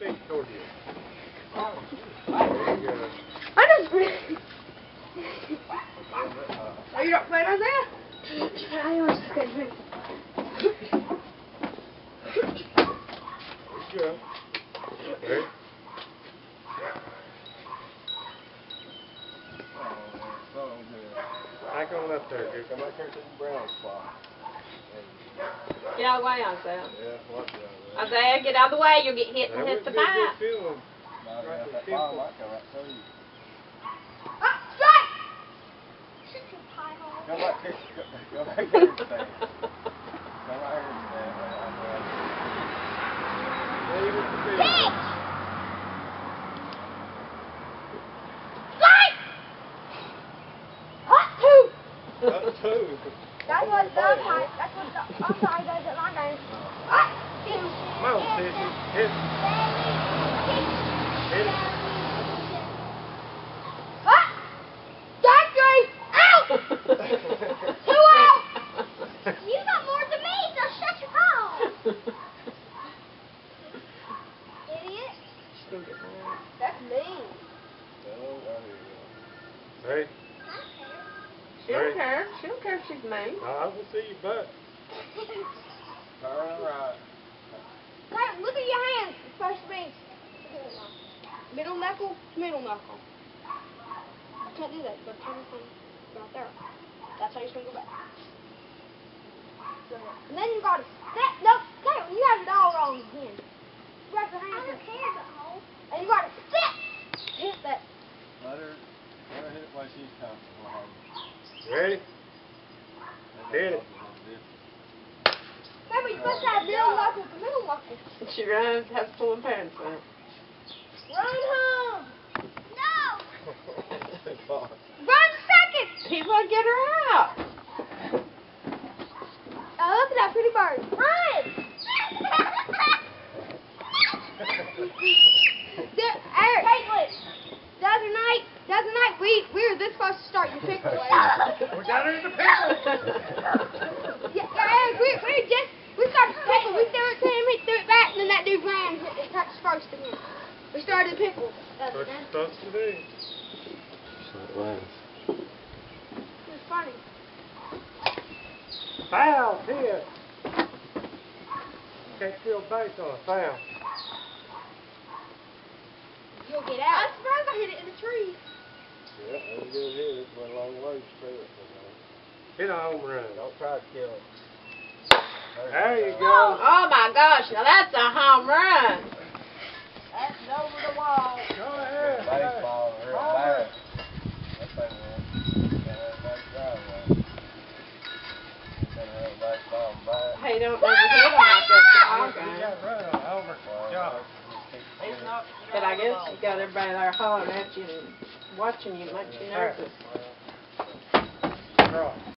feet toward you. Oh. There you go. I just Are you not playing on that? I was good. There you go. Ready? Back on up there, dude. Come up here to the brown spot. Get out of the way, Isaiah. Yeah, watch out. Isaiah, get out of the way. You'll get hit and That hit would the be a good pipe. feeling. Right, Right that in the ball pimple. might come right through you. Strike! Come back here. Go back here and stand. Come right here and stand. Leave it to be. Up two. That's what the umpire, that's what the umpire does at my game. Come on, Sissy. Hit it. Hit it. Strike three! Out! 2 out! You got more than me, so shut your mouth! Idiot. That's mean. Ready? She don't care. She don't care if she's mean. I will see your butt. Turn right. Hey, look at your hands. It's supposed to be middle knuckle to middle knuckle. You can't do that. You gotta turn your thing right there. That's how you're supposed to go back. And then you gotta step. No, you have it all wrong again. You have your hands. I don't care about hole. And you gotta step. Hit that. Let her hit it while she's comfortable. Ready? Hit it. Remember, you're supposed to have middle knuckle to middle knuckle. She runs, has pulling pants out. Run home. No. Ball. Run second. He's gonna get her out. Oh, look at that pretty bird. Run. Eric, the other night we were this close to start your pickle. We're down in the pickle. Eric, we started the pickle. We threw it to him, he threw it back, and then that dude ran and it touched first again. We started the pickle. What you supposed to do? So it was. It was funny. Foul, hit. Can't steal base on a foul. You'll get out. I'm surprised I hit it in the tree. Yeah, that was a good hit. It went a long ways through it. Hit a home run. Don't try to kill it. There you go. Oh my gosh, now that's a home run. That's over the wall. Go ahead. Baseball or a bat. That's what it is. Can't have a nice driveway. You can't have a baseball and bat. Hey, don't ever hit him like that to all You games. got run on over. Job. But I guess you got everybody there hollering at you and watching you, makes you nervous. Right.